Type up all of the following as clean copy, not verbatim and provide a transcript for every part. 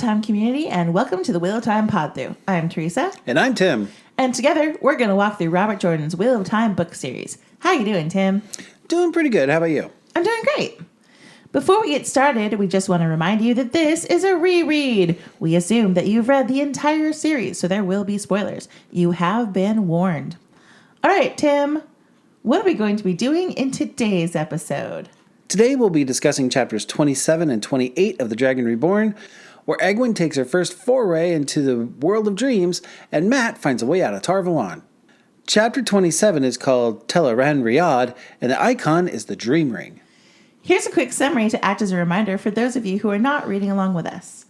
Time community, and welcome to the Wheel of Time Pod-Thru. I'm Teresa. And I'm Tim. And together, we're going to walk through Robert Jordan's Wheel of Time book series. How you doing, Tim? Doing pretty good. How about you? I'm doing great. Before we get started, we just want to remind you that this is a reread. We assume that you've read the entire series, so there will be spoilers. You have been warned. All right, Tim, what are we going to be doing in today's episode? Today we'll be discussing chapters 27 and 28 of the Dragon Reborn, where Egwene takes her first foray into the world of dreams, and Matt finds a way out of Tar Valon. Chapter 27 is called Tel'aran'rhoid, and the icon is the Dream Ring. Here's a quick summary to act as a reminder for those of you who are not reading along with us.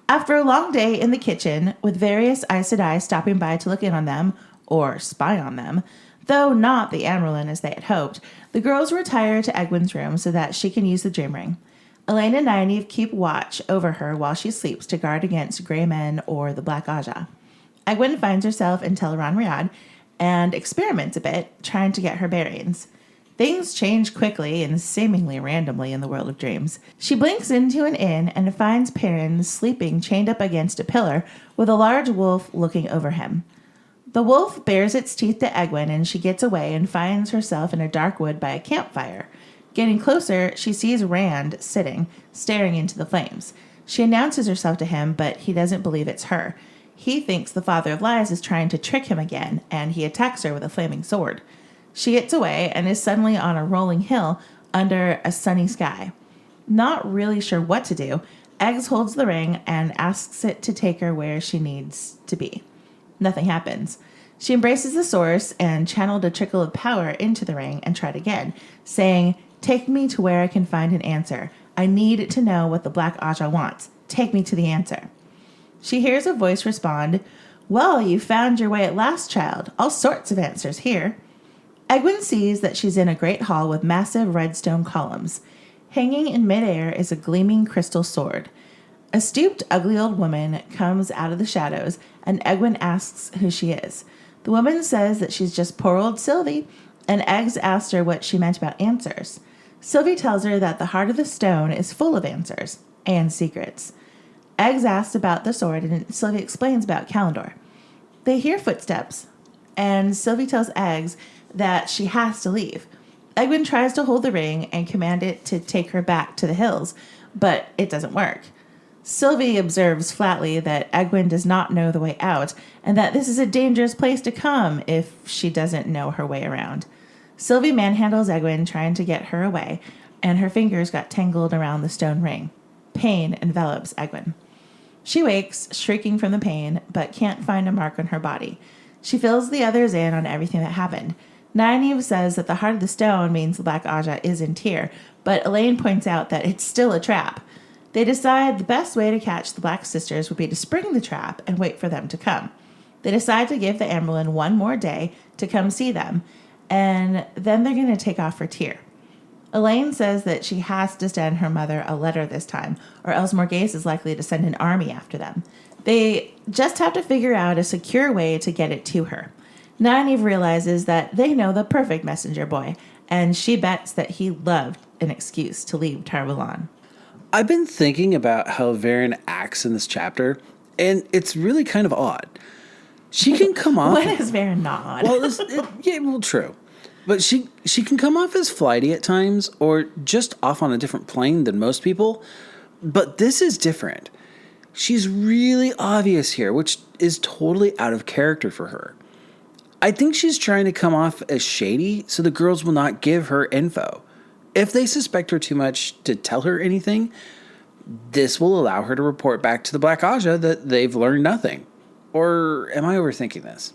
After a long day in the kitchen, with various Aes Sedai stopping by to look in on them, or spy on them, though not the Amyrlin as they had hoped, the girls retire to Egwene's room so that she can use the dream ring. Elaine and Nynaeve keep watch over her while she sleeps to guard against Grey Men or the Black Aja. Egwene finds herself in Tel'aran'rhoid and experiments a bit, trying to get her bearings. Things change quickly and seemingly randomly in the world of dreams. She blinks into an inn and finds Perrin sleeping chained up against a pillar with a large wolf looking over him. The wolf bares its teeth to Egwene, and she gets away and finds herself in a dark wood by a campfire. Getting closer, she sees Rand sitting, staring into the flames. She announces herself to him, but he doesn't believe it's her. He thinks the Father of Lies is trying to trick him again, and he attacks her with a flaming sword. She gets away and is suddenly on a rolling hill under a sunny sky. Not really sure what to do, Eggs holds the ring and asks it to take her where she needs to be. Nothing happens. She embraces the source and channeled a trickle of power into the ring and tried again, saying, "Take me to where I can find an answer. I need to know what the Black Aja wants. Take me to the answer." She hears a voice respond, "Well, you found your way at last, child. All sorts of answers here." Egwene sees that she's in a great hall with massive red stone columns. Hanging in midair is a gleaming crystal sword. A stooped, ugly old woman comes out of the shadows, and Egwene asks who she is. The woman says that she's just poor old Sylvie, and Eggs asks her what she meant about answers. Sylvie tells her that the heart of the stone is full of answers and secrets. Eggs asks about the sword, and Sylvie explains about Calendor. They hear footsteps, and Sylvie tells Eggs that she has to leave. Egwene tries to hold the ring and command it to take her back to the hills, but it doesn't work. Sylvie observes flatly that Egwene does not know the way out, and that this is a dangerous place to come if she doesn't know her way around. Sylvie manhandles Egwene, trying to get her away, and her fingers got tangled around the stone ring. Pain envelops Egwene. She wakes, shrieking from the pain, but can't find a mark on her body. She fills the others in on everything that happened. Nynaeve says that the heart of the stone means the Black Aja is in Tyr, but Elaine points out that it's still a trap. They decide the best way to catch the Black Sisters would be to spring the trap and wait for them to come. They decide to give the Amyrlin one more day to come see them, and then they're going to take off for Tyr. Elaine says that she has to send her mother a letter this time, or else Morghese is likely to send an army after them. They just have to figure out a secure way to get it to her. Nynaeve realizes that they know the perfect messenger boy, and she bets that he loved an excuse to leave Tar Valon. I've been thinking about how Varen acts in this chapter, and it's really kind of odd. She can come off... When is Varen not odd? Well, true. But she can come off as flighty at times, or just off on a different plane than most people. But this is different. She's really obvious here, which is totally out of character for her. I think she's trying to come off as shady so the girls will not give her info. If they suspect her too much to tell her anything, this will allow her to report back to the Black Aja that they've learned nothing. Or am I overthinking this?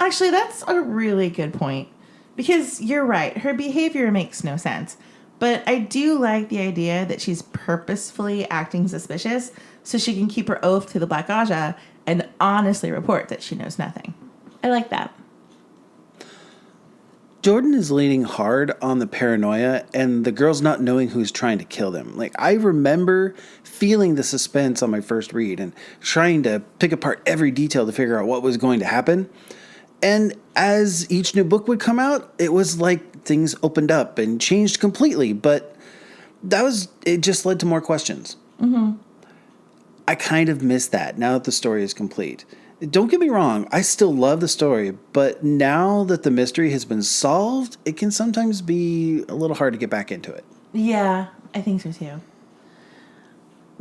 Actually, that's a really good point. Because you're right, her behavior makes no sense. But I do like the idea that she's purposefully acting suspicious so she can keep her oath to the Black Aja and honestly report that she knows nothing. I like that. Jordan is leaning hard on the paranoia and the girls not knowing who's trying to kill them. I remember feeling the suspense on my first read and trying to pick apart every detail to figure out what was going to happen. And as each new book would come out, it was like things opened up and changed completely, but it just led to more questions. Mm-hmm. I kind of miss that now that the story is complete. Don't get me wrong, I still love the story, but now that the mystery has been solved, it can sometimes be a little hard to get back into it. Yeah, I think so too.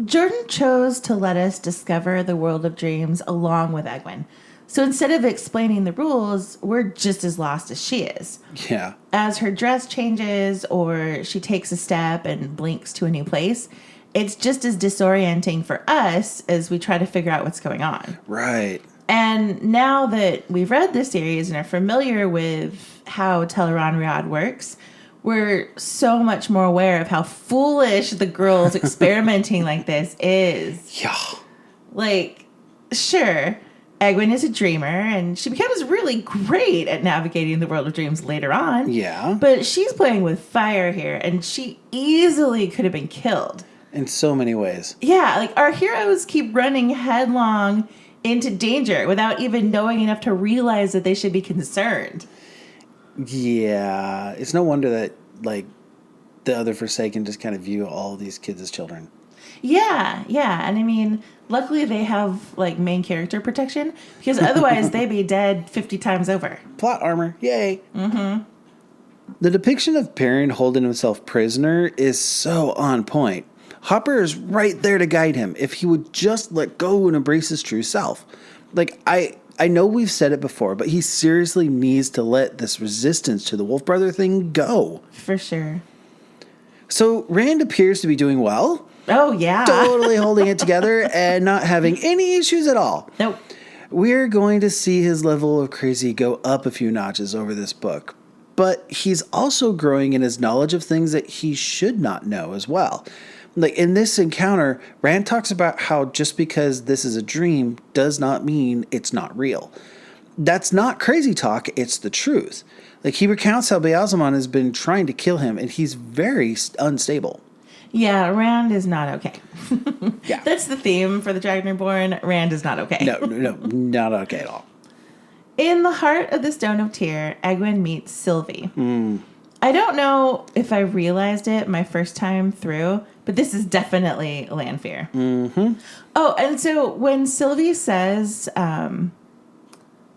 Jordan chose to let us discover the world of dreams along with Egwene. So instead of explaining the rules, we're just as lost as she is. Yeah. As her dress changes or she takes a step and blinks to a new place, it's just as disorienting for us as we try to figure out what's going on. Right. And now that we've read the series and are familiar with how Tel'aran'rhoid works, we're so much more aware of how foolish the girls experimenting like this is. Yeah. Like, sure, Egwene is a dreamer, and she becomes really great at navigating the world of dreams later on. Yeah. But she's playing with fire here, and she easily could have been killed. In so many ways. Yeah, like our heroes keep running headlong into danger without even knowing enough to realize that they should be concerned. Yeah. It's no wonder that, like, the other Forsaken just kind of view all these kids as children. Yeah. And I mean, luckily they have, like, main character protection, because otherwise they'd be dead 50 times over. Plot armor. Yay. Mm-hmm. The depiction of Perrin holding himself prisoner is so on point. Hopper is right there to guide him if he would just let go and embrace his true self. Like, I know we've said it before, but he seriously needs to let this resistance to the Wolf Brother thing go. For sure. So Rand appears to be doing well. Oh, yeah. Totally holding it together and not having any issues at all. Nope. We're going to see his level of crazy go up a few notches over this book. But he's also growing in his knowledge of things that he should not know as well. Like, in this encounter, Rand talks about how just because this is a dream does not mean it's not real. That's not crazy talk, it's the truth. Like, he recounts how Beelzemon has been trying to kill him, and he's very unstable. Yeah, Rand is not okay. Yeah. That's the theme for the Dragon Reborn. Rand is not okay. No, not okay at all. In the heart of the Stone of Tyr, Egwene meets Sylvie. I don't know if I realized it my first time through, but this is definitely Lanfear. Mm-hmm. Oh, and so when Sylvie says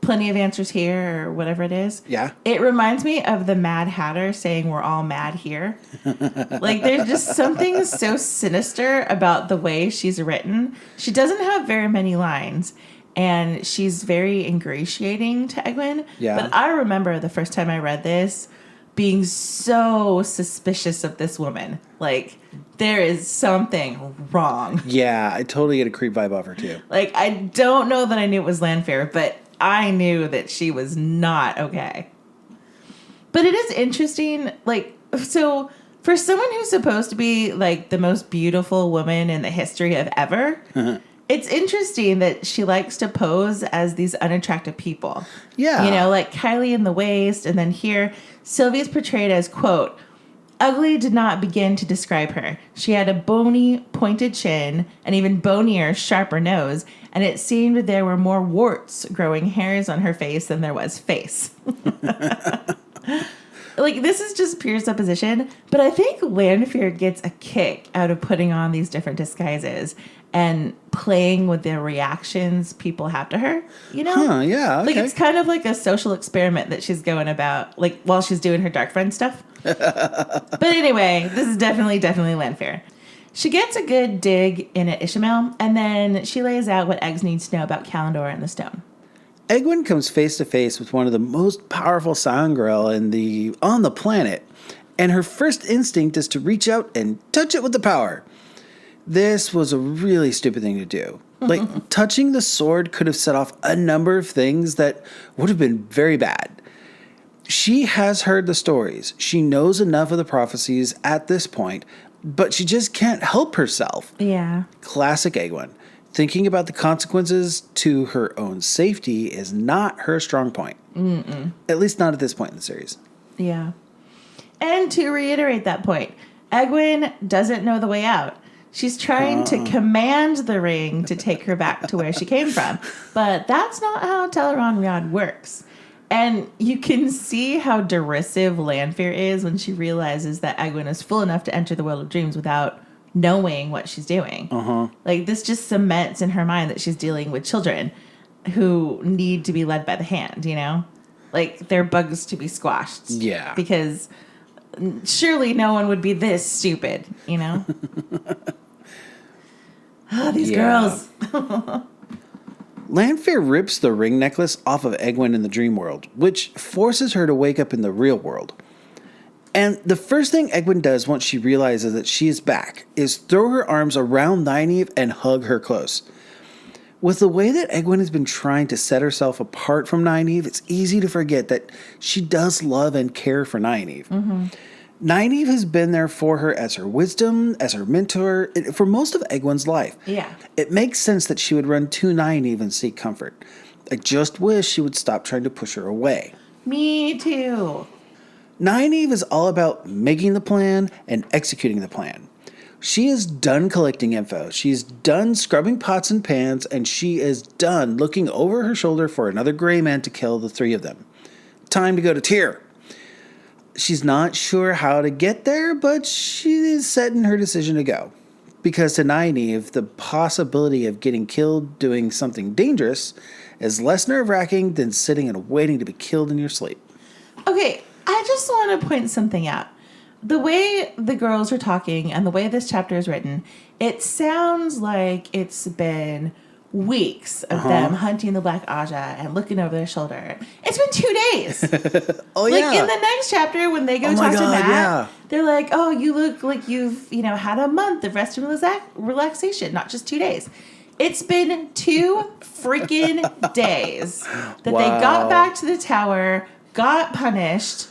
plenty of answers here or whatever it is, Yeah. it reminds me of the Mad Hatter saying we're all mad here. Like, there's just something so sinister about the way she's written. She doesn't have very many lines, and she's very ingratiating to Egwene. Yeah. But I remember the first time I read this being so suspicious of this woman. Like, there is something wrong. Yeah, I totally get a creep vibe off her, too. Like, I don't know that I knew it was Lanfear, but I knew that she was not okay. But it is interesting, like, so for someone who's supposed to be, like, the most beautiful woman in the history of ever, it's interesting that she likes to pose as these unattractive people. Yeah. You know, like Kylie in the waist, and then here, Sylvie's portrayed as, quote, ugly did not begin to describe her. She had a bony, pointed chin, an even bonier, sharper nose, and it seemed there were more warts growing hairs on her face than there was face. Like, this is just pure supposition, but I think Lanfear gets a kick out of putting on these different disguises and playing with the reactions people have to her, you know? Huh, yeah, okay. Like, it's kind of like a social experiment that she's going about, like, while she's doing her Dark Friend stuff. But anyway, this is definitely Lanfear. She gets a good dig in at Ishamael, and then she lays out what Eggs needs to know about Kalendor and the stone. Egwene comes face to face with one of the most powerful Sangreal on the planet, and her first instinct is to reach out and touch it with the power. This was a really stupid thing to do. Like, touching the sword could have set off a number of things that would have been very bad. She has heard the stories. She knows enough of the prophecies at this point, but she just can't help herself. Yeah. Classic Egwene. Thinking about the consequences to her own safety is not her strong point. At least not at this point in the series. Yeah. And to reiterate that point, Egwene doesn't know the way out. She's trying to command the ring to take her back to where she came from. But that's not how Tel'aran'rhoid works. And you can see how derisive Lanfear is when she realizes that Egwene is full enough to enter the world of dreams without knowing what she's doing. Like, this just cements in her mind that she's dealing with children who need to be led by the hand, you know? Like, they're bugs to be squashed. Yeah. Because surely no one would be this stupid, you know? Oh, these girls. Lanfear rips the ring necklace off of Egwene in the dream world, which forces her to wake up in the real world. And the first thing Egwene does once she realizes that she is back is throw her arms around Nynaeve and hug her close. With the way that Egwene has been trying to set herself apart from Nynaeve, it's easy to forget that she does love and care for Nynaeve. Nynaeve has been there for her as her wisdom, as her mentor, for most of Egwene's life. Yeah. It makes sense that she would run to Nynaeve and seek comfort. I just wish she would stop trying to push her away. Me too. Nynaeve is all about making the plan and executing the plan. She is done collecting info. She's done scrubbing pots and pans, and she is done looking over her shoulder for another gray man to kill the three of them. Time to go to Tyr. She's not sure how to get there, but she is set in her decision to go. Because to Nynaeve, the possibility of getting killed doing something dangerous is less nerve-wracking than sitting and waiting to be killed in your sleep. Okay, I just want to point something out. The way the girls are talking and the way this chapter is written, it sounds like it's been weeks of them hunting the Black Aja and looking over their shoulder. It's been 2 days. Oh, yeah. Like in the next chapter when they go talk to Matt, yeah. they're like, oh, you look like you've, had a month of rest and relaxation, not just 2 days. It's been 2 freaking days that they got back to the tower, got punished,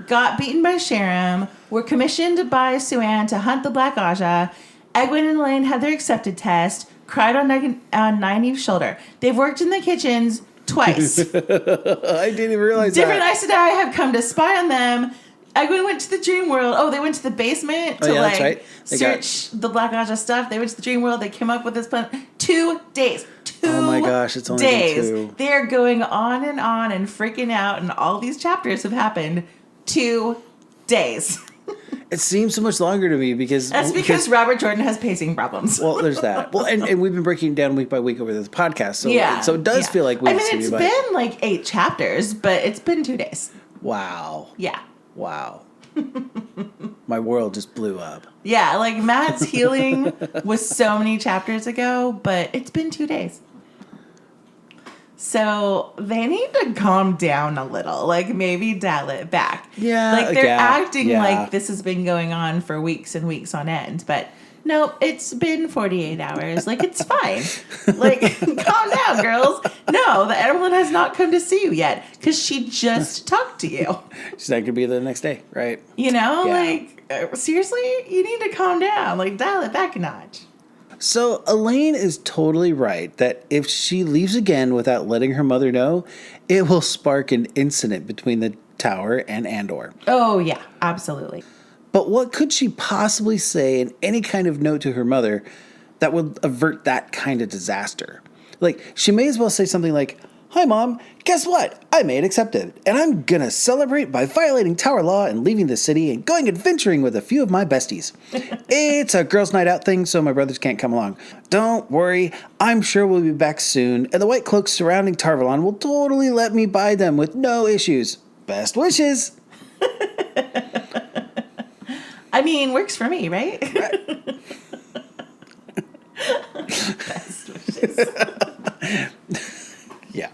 got beaten by Sharam, were commissioned by Suan to hunt the Black Aja. Egwene and Elaine had their accepted test, cried on Nynaeve's shoulder. They've worked in the kitchens twice. I didn't even realize Different that. Aes Sedai have come to spy on them. Egwene went to the dream world. Oh, they went to the basement to that's right. search the Black Aja stuff. They went to the dream world. They came up with this plan. 2 days. 2 Oh my gosh, it's only days. been 2. They're going on and freaking out, and all these chapters have happened 2 days. It seems so much longer to me because... That's because Robert Jordan has pacing problems. Well, there's that. Well, and we've been breaking it down week by week over this podcast, so it does feel like weeks. I mean, it's been like 8 chapters, but it's been 2 days. Wow. Yeah. Wow. My world just blew up. Yeah, like Matt's healing was so many chapters ago, but it's been 2 days. So they need to calm down a little, like maybe dial it back. Yeah, like they're acting like this has been going on for weeks and weeks on end, but no, it's been 48 hours. Like it's fine. Like calm down, girls. No, the Emerald has not come to see you yet because she just talked to you. She's not gonna be there the next day, right? Seriously, you need to calm down. Like dial it back a notch. So Elaine is totally right that if she leaves again without letting her mother know, it will spark an incident between the tower and Andor. Oh, yeah, absolutely. But what could she possibly say in any kind of note to her mother that would avert that kind of disaster? Like, she may as well say something like, "Hi, Mom, guess what? I made accepted, and I'm gonna celebrate by violating tower law and leaving the city and going adventuring with a few of my besties. It's a girls' night out thing, so my brothers can't come along. Don't worry, I'm sure we'll be back soon, and the white cloaks surrounding Tar Valon will totally let me buy them with no issues. Best wishes." I mean, works for me, right? Best wishes. Yeah.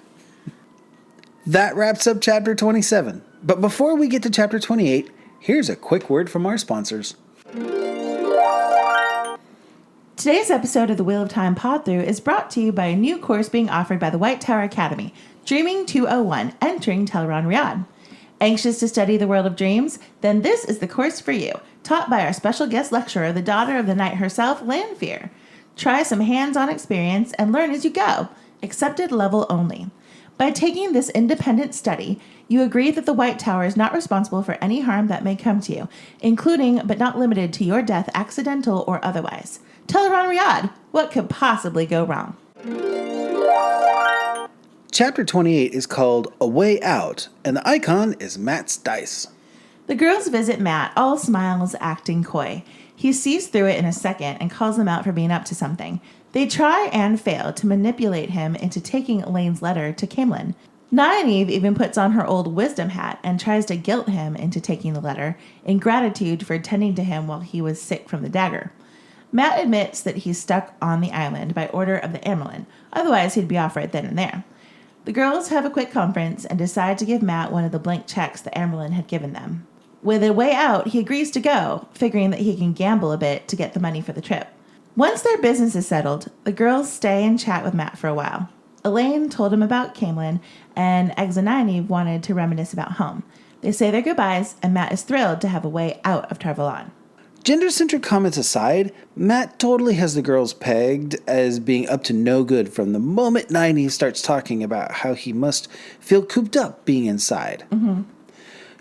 That wraps up chapter 27. But before we get to chapter 28, here's a quick word from our sponsors. Today's episode of the Wheel of Time Pod-Thru is brought to you by a new course being offered by the White Tower Academy, Dreaming 201, Entering Tel'aran'rhoid. Anxious to study the world of dreams? Then this is the course for you, taught by our special guest lecturer, the daughter of the night herself, Lanfear. Try some hands-on experience and learn as you go. Accepted level only. By taking this independent study, you agree that the White Tower is not responsible for any harm that may come to you, including but not limited to your death, accidental or otherwise. Tel'aran'rhoid, what could possibly go wrong? Chapter 28 is called A Way Out, and the icon is Matt's dice. The girls visit Matt, all smiles, acting coy. He sees through it in a second and calls them out for being up to something. They try and fail to manipulate him into taking Elaine's letter to Camelin. Nynaeve even puts on her old wisdom hat and tries to guilt him into taking the letter in gratitude for tending to him while he was sick from the dagger. Mat admits that he's stuck on the island by order of the Amyrlin, otherwise he'd be off right then and there. The girls have a quick conference and decide to give Mat one of the blank checks the Amyrlin had given them. With a way out, he agrees to go, figuring that he can gamble a bit to get the money for the trip. Once their business is settled, the girls stay and chat with Mat for a while. Elaine told him about Camelin, and Eggs and Nynaeve wanted to reminisce about home. They say their goodbyes, and Mat is thrilled to have a way out of Tar Valon. Gender-centric comments aside, Mat totally has the girls pegged as being up to no good from the moment Nynaeve starts talking about how he must feel cooped up being inside. Mm-hmm.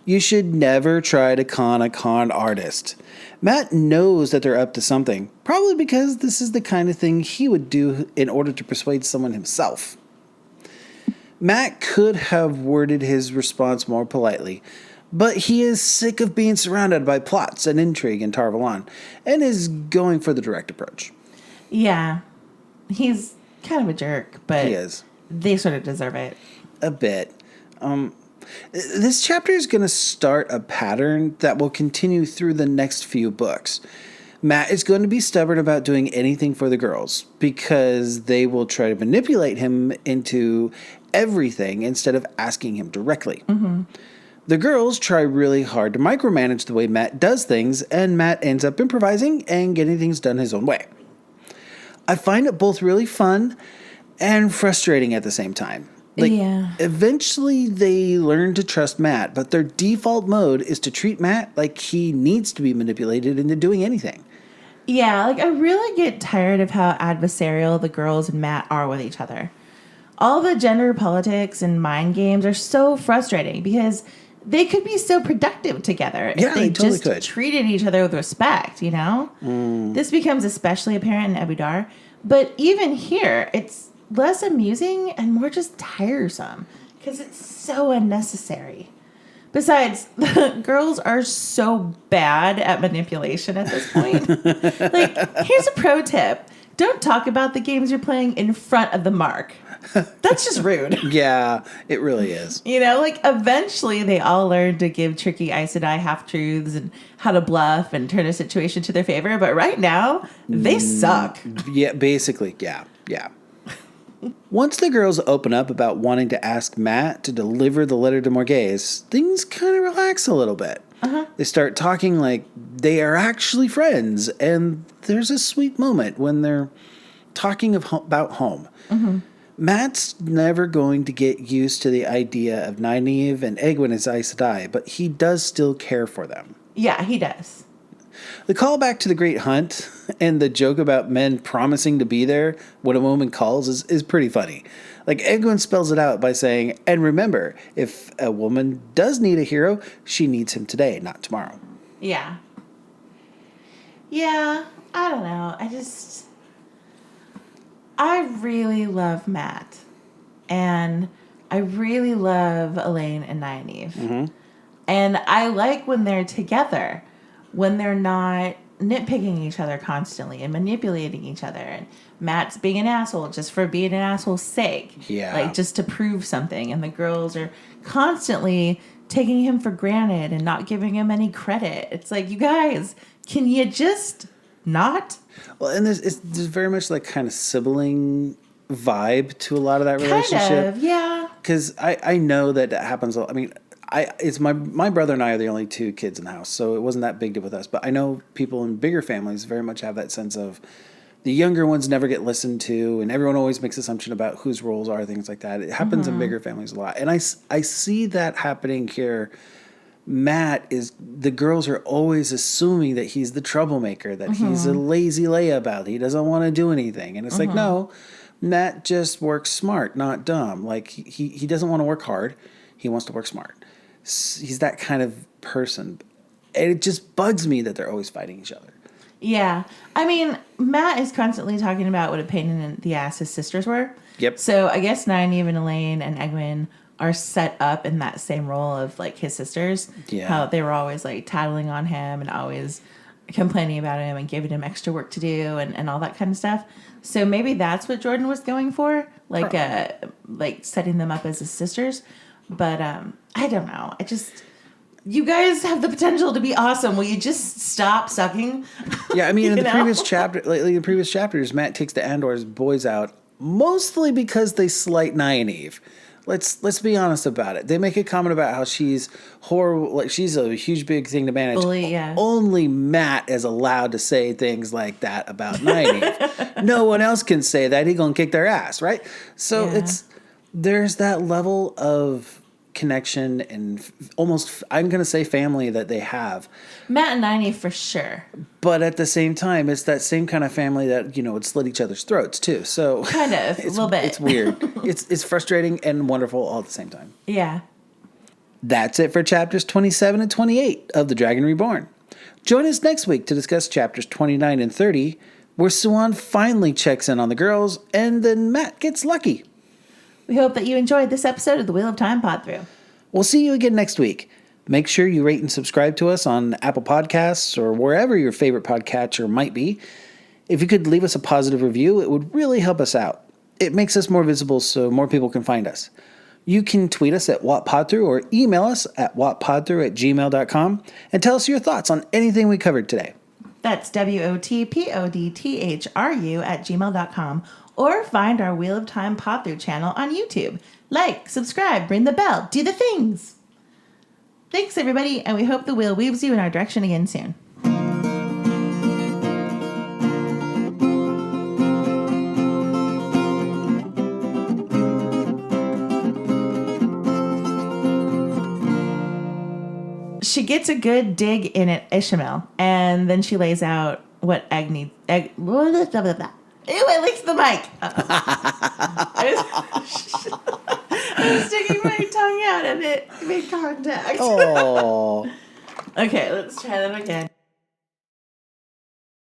You should never try to con a con artist. Mat knows that they're up to something, probably because this is the kind of thing he would do in order to persuade someone himself. Mat could have worded his response more politely, but he is sick of being surrounded by plots and intrigue in Tar Valon, and is going for the direct approach. Yeah, he's kind of a jerk, but he is. They sort of deserve it. A bit. This chapter is going to start a pattern that will continue through the next few books. Mat is going to be stubborn about doing anything for the girls because they will try to manipulate him into everything instead of asking him directly. Mm-hmm. The girls try really hard to micromanage the way Mat does things, and Mat ends up improvising and getting things done his own way. I find it both really fun and frustrating at the same time. Eventually they learn to trust Mat, but their default mode is to treat Mat like he needs to be manipulated into doing anything. Yeah, I really get tired of how adversarial the girls and Mat are with each other. All the gender politics and mind games are so frustrating because they could be so productive together if they totally just could. Treated each other with respect, you know? This becomes especially apparent in Ebudar, but even here, it's less amusing and more just tiresome because it's so unnecessary. Besides, the girls are so bad at manipulation at this point. Here's a pro tip. Don't talk about the games you're playing in front of the mark. That's just rude. Yeah, it really is. Eventually they all learn to give tricky Aes Sedai half-truths and how to bluff and turn a situation to their favor. But right now, they suck. Yeah, basically, yeah. Once the girls open up about wanting to ask Mat to deliver the letter to Morghese, things kind of relax a little bit. Uh-huh. They start talking like they are actually friends, and there's a sweet moment when they're talking about home. Mm-hmm. Mat's never going to get used to the idea of Nynaeve and Egwene as Aes Sedai, but he does still care for them. Yeah, he does. The callback to the Great Hunt and the joke about men promising to be there when a woman calls is pretty funny. Egwene spells it out by saying, and remember, if a woman does need a hero, she needs him today, not tomorrow. Yeah. Yeah, I don't know. I really love Mat. And I really love Elaine and Nynaeve. Mm-hmm. And I like when they're together. When they're not nitpicking each other constantly and manipulating each other. And Mat's being an asshole just for being an asshole's sake. Yeah. Just to prove something. And the girls are constantly taking him for granted and not giving him any credit. It's you guys, can you just not? Well, and there's very much kind of sibling vibe to a lot of that relationship. Kind of, yeah. Because I know that happens. I mean, it's my brother and I are the only two kids in the house, so it wasn't that big deal with us. But I know people in bigger families very much have that sense of the younger ones never get listened to, and everyone always makes assumption about whose roles are, things like that. It happens in bigger families a lot, and I see that happening here. Mat the girls are always assuming that he's the troublemaker, that he's a lazy layabout, he doesn't want to do anything, and it's no, Mat just works smart, not dumb. He doesn't want to work hard, he wants to work smart. He's that kind of person. And it just bugs me that they're always fighting each other. Yeah. I mean, Mat is constantly talking about what a pain in the ass his sisters were. Yep. So I guess Nynaeve and Elaine and Egwene are set up in that same role of his sisters. Yeah. How they were always tattling on him and always complaining about him and giving him extra work to do and all that kind of stuff. So maybe that's what Jordan was going for, like setting them up as his sisters. But I don't know. You guys have the potential to be awesome. Will you just stop sucking? Yeah, I mean, in the previous chapter, lately in the previous chapters, Matt takes the Andor's boys out mostly because they slight Nynaeve. Let's be honest about it. They make a comment about how she's horrible, like she's a huge big thing to manage. Bully, yeah. Only Matt is allowed to say things like that about Nynaeve. No one else can say that. He gonna kick their ass, right? So there's that level of connection and almost, I'm gonna say, family that they have. Matt and Nynaeve for sure. But at the same time, it's that same kind of family that, would slit each other's throats too. So kind of, a little bit. It's weird. It's frustrating and wonderful all at the same time. Yeah. That's it for chapters 27 and 28 of The Dragon Reborn. Join us next week to discuss chapters 29 and 30, where Suan finally checks in on the girls, and then Matt gets lucky. We hope that you enjoyed this episode of the Wheel of Time Pod-Thru. We'll see you again next week. Make sure you rate and subscribe to us on Apple Podcasts or wherever your favorite podcatcher might be. If you could leave us a positive review, it would really help us out. It makes us more visible so more people can find us. You can tweet us at Pod-Thru or email us at whatpodthru@gmail.com and tell us your thoughts on anything we covered today. That's WOTPODTHRU@gmail.com, or find our Wheel of Time Pod-Thru channel on YouTube. Like, subscribe, ring the bell, do the things. Thanks, everybody, and we hope the wheel weaves you in our direction again soon. She gets a good dig in at Ishmael, and then she lays out what Ew, I licked the mic. I was sticking my tongue out and it made contact. Oh. Okay, let's try that again.